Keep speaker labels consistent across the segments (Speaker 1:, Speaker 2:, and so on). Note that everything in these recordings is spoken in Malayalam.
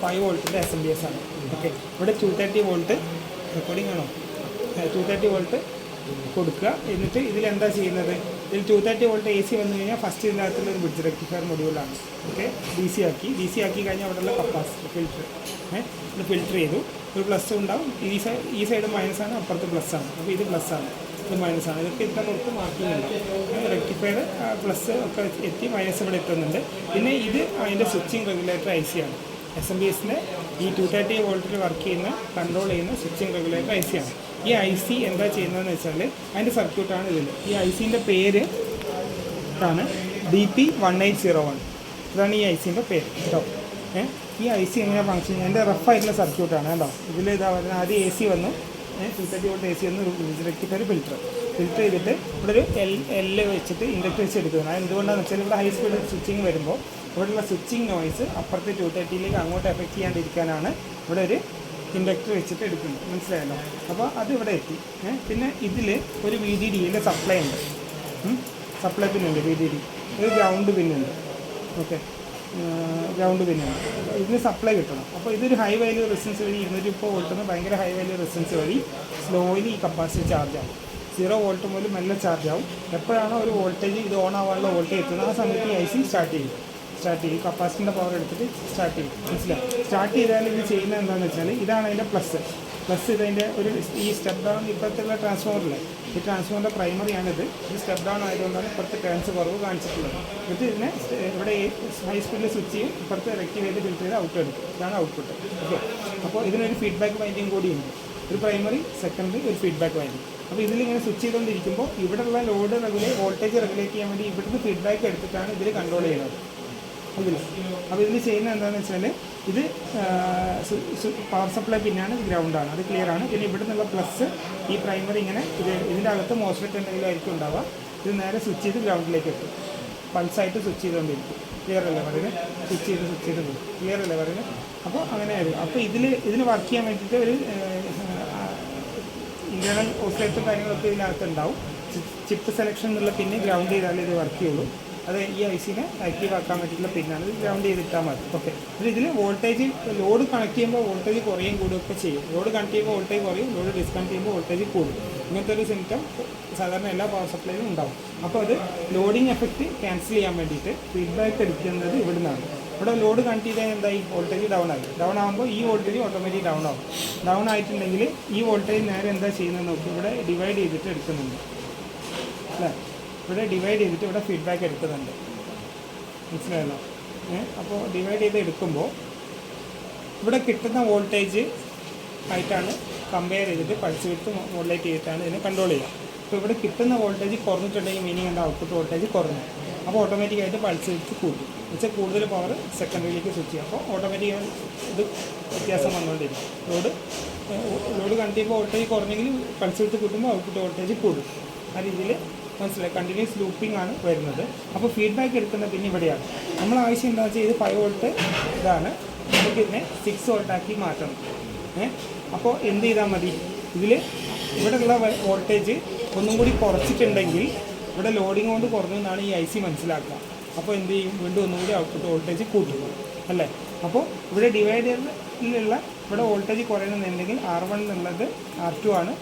Speaker 1: 5 വോൾട്ടിൻ്റെ SMPS ആണ്. ഓക്കെ, ഇവിടെ 230 വോൾട്ട് റെക്കോർഡിംഗ് ആണോ, 230 വോൾട്ട് കൊടുക്കുക. എന്നിട്ട് ഇതിലെന്താ ചെയ്യുന്നത്, ഇതിൽ 230 വോൾട്ട് AC വന്നു കഴിഞ്ഞാൽ ഫസ്റ്റ് ഇതിനകത്തുള്ള ഒരു ബ്രിഡ്ജ് റെക്ടിഫയർ മൊഡ്യൂളാണ്. ഓക്കെ, DC ആക്കി കഴിഞ്ഞാൽ അവിടെയുള്ള കപ്പാസിറ്റർ ഫിൽറ്റർ ഇത് ഫിൽറ്റർ ചെയ്തു. ഒരു പ്ലസ് ഉണ്ടാവും, ഈ സൈഡ് മൈനസാണ്, അപ്പുറത്ത് പ്ലസ് ആണ്. അപ്പോൾ ഇത് പ്ലസ് ആണ്, ഇത് മൈനസാണ്. ഇതൊക്കെ ഇതിൻ്റെ പുറത്ത് മാർക്കിംഗ് ഉണ്ട്. റെക്ടിഫയർ പ്ലസ് ഒക്കെ എത്തി, മൈനസ് ഇവിടെ എത്തുന്നുണ്ട്. പിന്നെ ഇത് അതിൻ്റെ സ്വിച്ചിങ് റെഗുലേറ്റർ IC ആണ്. SMPSൻ്റെ ഈ 230 വോൾട്ടിൽ വർക്ക് ചെയ്യുന്ന കൺട്രോൾ ചെയ്യുന്ന സ്വിച്ചിങ് റെഗുലേറ്റർ IC ആണ്. ഈ IC എന്താ ചെയ്യുന്നതെന്ന് വെച്ചാൽ അതിൻ്റെ സർക്യൂട്ടാണ് ഇതിൽ. ഈ ICൻ്റെ പേര് ആണ് DP1801. ഇതാണ് ഈ ICൻ്റെ പേര് കേട്ടോ. ഈ IC എങ്ങനെയാണ് ഫംഗ്ഷൻ ചെയ്യുന്നത്, എൻ്റെ റഫായിട്ടുള്ള സർക്യൂട്ടാണ് കേട്ടോ. ഇതിൽ ഇതാ പറയുന്നത് ആദ്യം AC വന്നു, 230 വോൾട്ട് AC വന്ന് റെക്ടിഫയർ ഫിൽറ്റർ ചെയ്തിട്ട് ഇവിടെ ഒരു L വെച്ചിട്ട് ഇൻഡക്ടർ വെച്ച് എടുക്കുന്നത്. അത് എന്തുകൊണ്ടാണെന്ന് വെച്ചാൽ ഇവിടെ ഹൈ സ്പീഡ് സ്വിച്ചിങ് വരുമ്പോൾ ഇവിടെയുള്ള സ്വിച്ചിങ് നോയ്സ് അപ്പുറത്തെ 230ലേക്ക് അങ്ങോട്ട് എഫക്റ്റ് ചെയ്യാണ്ടിരിക്കാനാണ് ഇവിടെ ഒരു ഇൻഡക്ടർ വെച്ചിട്ട് എടുക്കുന്നത്. മനസ്സിലായല്ലോ? അപ്പോൾ അത് ഇവിടെ എത്തി. പിന്നെ ഇതിൽ ഒരു VDDയുടെ സപ്ലൈ ഉണ്ട്, സപ്ലൈ പിന്നുണ്ട്, VDD ഒരു ഗ്രൗണ്ട് പിന്നുണ്ട്. ഓക്കെ, ഗ്രൗണ്ട് പിന്നുണ്ട്. ഇതിന് സപ്ലൈ കിട്ടണം. അപ്പോൾ ഇതൊരു ഹൈ വാല്യൂ റെസിസ്റ്റൻസ് വഴി 230 വോൾട്ടിന് ഭയങ്കര ഹൈ വാല്യൂ റെസിസ്റ്റൻസ് വഴി സ്ലോലി ഈ കപ്പാസിറ്റി ചാർജ് ആവും. 0 വോൾട്ട് മുതൽ മെല്ലെ ചാർജ് ആവും. എപ്പോഴാണോ ഒരു വോൾട്ടേജ് ഇത് ഓൺ ആവാനുള്ള വോൾട്ടേജ് എത്തുന്നത് ആ സമയത്ത് ഈ IC സ്റ്റാർട്ട് ചെയ്യും. കപ്പാസിറ്ററിൻ്റെ പവർ എടുത്തിട്ട് സ്റ്റാർട്ട് ചെയ്യും. മനസ്സിലാവും? സ്റ്റാർട്ട് ചെയ്താൽ ഇത് ചെയ്യുന്നത് എന്താണെന്ന് വെച്ചാൽ ഇതാണ് അതിൻ്റെ പ്ലസ് ഇതിൻ്റെ ഒരു ഈ സ്റ്റെപ്പ് ഡൗൺ ഇപ്പോഴത്തെ ട്രാൻസ്ഫോമറിലെ ഈ ട്രാൻസ്ഫോമറിൻ്റെ പ്രൈമറിയാണിത്. ഇത് സ്റ്റെപ്പ് ഡൗൺ ആയതുകൊണ്ടാണ് ഇപ്പോഴത്തെ ടേൺസ് കുറവ് കാണിച്ചിട്ടുള്ളത്. എന്നിട്ട് ഇതിനെ ഇവിടെ ഹൈ സ്പീഡിൽ സ്വിച്ച് ചെയ്യും, ഇപ്പുറത്ത് റെക്റ്റീവ് ചെയ്ത് ഫിൽറ്റർ ചെയ്ത് ഔട്ട് എടുക്കും. ഇതാണ് ഔട്ട്പുട്ട്. ഓക്കെ, അപ്പോൾ ഇതിനൊരു ഫീഡ്ബാക്ക് വൈൻഡിങ് കൂടിയുണ്ട്. ഒരു പ്രൈമറി, സെക്കൻഡറി, ഒരു ഫീഡ്ബാക്ക് വൈൻഡിങ്. അപ്പോൾ ഇതിലിങ്ങനെ സ്വിച്ച് ചെയ്തുകൊണ്ടിരിക്കുമ്പോൾ ഇവിടെയുള്ള ലോഡ് വോൾട്ടേജ് റെഗുലേറ്റ് ചെയ്യാൻ വേണ്ടി ഇവിടുന്ന് ഫീഡ്ബാക്ക് എടുത്തിട്ടാണ് ഇതിൽ കൺട്രോൾ ചെയ്യുന്നത്. ഇതിൽ അപ്പോൾ ഇതിൽ ചെയ്യുന്നത് എന്താണെന്ന് വെച്ചാൽ ഇത് പവർ സപ്ലൈ പിന്നാണ്, ഗ്രൗണ്ടാണ്, അത് ക്ലിയർ ആണ്. പിന്നെ ഇവിടെ നിന്നുള്ള പ്ലസ് ഈ പ്രൈമറി ഇങ്ങനെ ഇതിൻ്റെ അകത്ത് മോസ്ഫെറ്റ് എന്തെങ്കിലും ആയിരിക്കും ഉണ്ടാവുക. ഇത് നേരെ സ്വിച്ച് ചെയ്ത് ഗ്രൗണ്ടിലേക്ക് എത്തും. പൾസായിട്ട് സ്വിച്ച് ചെയ്തുകൊണ്ടിരിക്കും. ക്ലിയർ അല്ലേ പറയുന്നത്? സ്വിച്ച് ചെയ്ത് പോകും. ക്ലിയർ അല്ലേ പറയുന്നത്? അപ്പോൾ അങ്ങനെ ആയിരിക്കും. അപ്പോൾ ഇതിന് വർക്ക് ചെയ്യാൻ വേണ്ടിയിട്ട് ഒരു ഇൻറ്റേർണൽ ഓസിലേറ്ററും കാര്യങ്ങളൊക്കെ ഇതിനകത്ത് ഉണ്ടാവും. ചിപ്പ് സെലക്ഷൻ എന്നുള്ള പിന്നെ ഗ്രൗണ്ട് ചെയ്താലേ ഇത് വർക്ക് ചെയ്യുള്ളൂ. അത് ഈ ICനെ ആക്റ്റീവ് ആക്കാൻ വേണ്ടിയിട്ടുള്ള പിന്നാണ്. ഇത് ഗ്രൗണ്ട് ചെയ്തിട്ടാൽ മതി. ഓക്കെ, ഇതിൽ വോൾട്ടേജ് ലോഡ് കണക്ട് ചെയ്യുമ്പോൾ വോൾട്ടേജ് കുറയും കൂടുകയൊക്കെ ചെയ്യും. ലോഡ് കണക്ട് ചെയ്യുമ്പോൾ വോൾട്ടേജ് കുറയും, ലോഡ് ഡിസ്കണക്ട് ചെയ്യുമ്പോൾ വോൾട്ടേജ് കൂടും. ഇങ്ങനത്തെ ഒരു സിംറ്റം സാധാരണ എല്ലാ പവർ സപ്ലൈയിലും ഉണ്ടാവും. അപ്പോൾ അത് ലോഡിങ് എഫക്റ്റ് ക്യാൻസൽ ചെയ്യാൻ വേണ്ടിയിട്ട് ഫീഡ്ബാക്ക് എടുക്കുന്നത് ഇവിടെ നിന്നാണ്. ഇവിടെ ലോഡ് കണക്ട് ചെയ്താൽ എന്തായി, വോൾട്ടേജ് ഡൗൺ ആയി. ഡൗൺ ആകുമ്പോൾ ഈ വോൾട്ടേജ് ഓട്ടോമാറ്റിക് ഡൗൺ ആവും. ഡൗൺ ആയിട്ടുണ്ടെങ്കിൽ ഈ വോൾട്ടേജ് നേരെ എന്താ ചെയ്യുന്നത് നോക്കി, ഇവിടെ ഡിവൈഡ് ചെയ്തിട്ട് എടുക്കുന്നുണ്ട് അല്ലേ. ഇവിടെ ഡിവൈഡ് ചെയ്തിട്ട് ഇവിടെ ഫീഡ്ബാക്ക് എടുക്കുന്നുണ്ട്. മനസ്സിലായല്ലോ? അപ്പോൾ ഡിവൈഡ് ചെയ്ത് എടുക്കുമ്പോൾ ഇവിടെ കിട്ടുന്ന വോൾട്ടേജ് ആയിട്ടാണ് കമ്പയർ ചെയ്തിട്ട് പൾസ് വിഡ്ത്ത് മോഡുലേറ്റ് ചെയ്തിട്ടാണ് ഇതിനെ കൺട്രോൾ ചെയ്യുക. അപ്പോൾ ഇവിടെ കിട്ടുന്ന വോൾട്ടേജ് കുറഞ്ഞിട്ടുണ്ടെങ്കിൽ മീനിങ് എന്താ, ഔട്ട്പുട്ട് വോൾട്ടേജ് കുറഞ്ഞു. അപ്പോൾ ഓട്ടോമാറ്റിക്കായിട്ട് പൾസ് വിഡ്ത്ത് കൂട്ടും. എന്നുവെച്ചാൽ കൂടുതൽ പവർ സെക്കൻഡറിയിലേക്ക് സ്വിച്ച് ചെയ്യും. അപ്പോൾ ഓട്ടോമാറ്റിക്കായി ഇത് വ്യത്യാസം വന്നുകൊണ്ടിരിക്കും. ലോഡ് കണക്ട് ചെയ്യുമ്പോൾ വോൾട്ടേജ് കുറഞ്ഞെങ്കിൽ പൾസ് വിഡ്ത്ത് കൂട്ടുമ്പോൾ ഔട്ട്പുട്ട് വോൾട്ടേജ് കൂടും. ആ രീതിയിൽ മനസ്സിലായി, കണ്ടിന്യൂസ് ലൂപ്പിംഗ് ആണ് വരുന്നത്. അപ്പോൾ ഫീഡ്ബാക്ക് എടുക്കുന്നത് പിന്നെ ഇവിടെയാണ്. നമ്മൾ ആവശ്യം എന്താണെന്ന് വെച്ചാൽ ഇത് 5 വോൾട്ട് ഇതാണ്, നമുക്കിതിനെ 6 വോൾട്ടാക്കി മാറ്റണം. അപ്പോൾ എന്ത് ചെയ്താൽ മതി, ഇവിടെയുള്ള വോൾട്ടേജ് ഒന്നും കൂടി കുറച്ചിട്ടുണ്ടെങ്കിൽ ഇവിടെ ലോഡിങ് കൊണ്ട് കുറഞ്ഞെന്നാണ് ഈ IC മനസ്സിലാക്കുക. അപ്പോൾ എന്ത് ചെയ്യും, വീണ്ടും ഒന്നും കൂടി ഔട്ട്പുട്ട് വോൾട്ടേജ് കൂട്ടും അല്ലേ. അപ്പോൾ ഇവിടെ ഡിവൈഡറിലുള്ള ഇവിടെ വോൾട്ടേജ് കുറയണമെന്നുണ്ടെങ്കിൽ R1 എന്നുള്ളത് R2 ആണ്.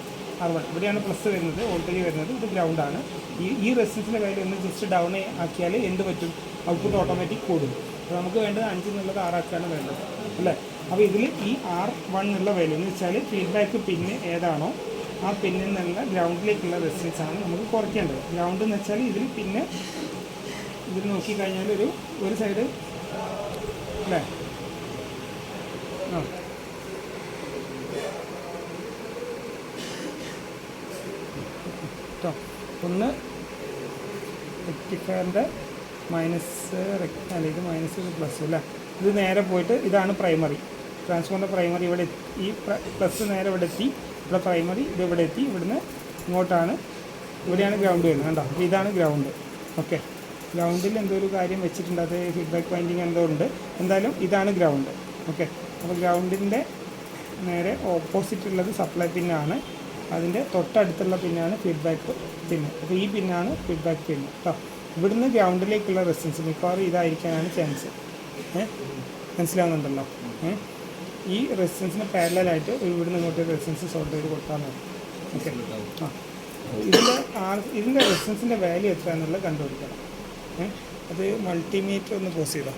Speaker 1: R1 ഇവിടെയാണ് പ്ലസ് വരുന്നത്, വോൾട്ടേജ് വരുന്നത്. ഇത് ഗ്രൗണ്ടാണ്. ഈ റെസിസ്റ്റൻസിൻ്റെ കാര്യം ഒന്ന് ജസ്റ്റ് ഡൗൺ ആക്കിയാൽ എന്ത് പറ്റും, ഔട്ട്പുട്ട് ഓട്ടോമാറ്റിക് കൂടും. അപ്പോൾ നമുക്ക് വേണ്ടത് 5 എന്നുള്ളത് 6 ആക്കിയാണ് വേണ്ടത് അല്ലേ. അപ്പോൾ ഇതിൽ ഈ R1 എന്നുള്ള വാല്യൂ എന്ന് വെച്ചാൽ ഫീഡ്ബാക്ക് പിന്ന് ഏതാണോ ആ പിന്നിൽ നിന്നുള്ള ഗ്രൗണ്ടിലേക്കുള്ള റെസിസ്റ്റൻസ് ആണ് നമുക്ക് കുറയ്ക്കേണ്ടത്. ഗ്രൗണ്ട് എന്ന് വെച്ചാൽ പിന്നെ ഇതിൽ നോക്കിക്കഴിഞ്ഞാൽ ഒരു സൈഡ് അല്ലേ. ആ കേട്ടോ, ഒന്ന് റെക്റ്റിഫയറിൻ്റെ മൈനസ് അല്ല, ഇത് മൈനസ്, ഇത് പ്ലസ് അല്ലേ. ഇത് നേരെ പോയിട്ട് ഇതാണ് പ്രൈമറി, ട്രാൻസ്ഫോമറിൻ്റെ പ്രൈമറി. ഇവിടെ ഈ പ്ലസ് നേരെ ഇവിടെ എത്തി, ഇവിടെ പ്രൈമറി ഇത് ഇവിടെ എത്തി. ഇവിടുന്ന് ഇങ്ങോട്ടാണ്, ഇവിടെയാണ് ഗ്രൗണ്ട് വരുന്നത് കണ്ടോ. അപ്പോൾ ഇതാണ് ഗ്രൗണ്ട്. ഓക്കെ, ഗ്രൗണ്ടിൽ എന്തോ ഒരു കാര്യം വെച്ചിട്ടുണ്ട്, അത് ഫീഡ്ബാക്ക് വൈൻഡിങ് എന്തോ ഉണ്ട്. എന്തായാലും ഇതാണ് ഗ്രൗണ്ട്. ഓക്കെ, അപ്പോൾ ഗ്രൗണ്ടിൻ്റെ നേരെ ഓപ്പോസിറ്റ് ഉള്ളത് സപ്ലൈ പിന്നാണ്, അതിൻ്റെ തൊട്ടടുത്തുള്ള പിന്നാണ് ഫീഡ്ബാക്ക് പിന്ന്. അപ്പോൾ ഈ പിന്നാണ് ഫീഡ്ബാക്ക് പിന്ന് കേട്ടോ. ഇവിടുന്ന് ഗ്രൗണ്ടിലേക്കുള്ള റെസിസ്റ്റൻസ് മിക്കവാറും ഇതായിരിക്കാനാണ് ചാൻസ്. മനസ്സിലാവുന്നുണ്ടല്ലോ? ഈ റെസിസ്റ്റൻസിന് പാരലായിട്ട് ഇവിടുന്ന് ഇങ്ങോട്ട് റെസിസ്റ്റൻസ് സോൾട്ട് ചെയ്ത് കൊടുത്താൽ മതി. ഓക്കെ. ആ ഇതിൻ്റെ റെസിസ്റ്റൻസിൻ്റെ വാല്യൂ എത്ര എന്നുള്ളത് കണ്ടുപിടിക്കണം. അത് മൾട്ടിമീറ്റർ ഒന്ന് പോസ് ചെയ്തോ.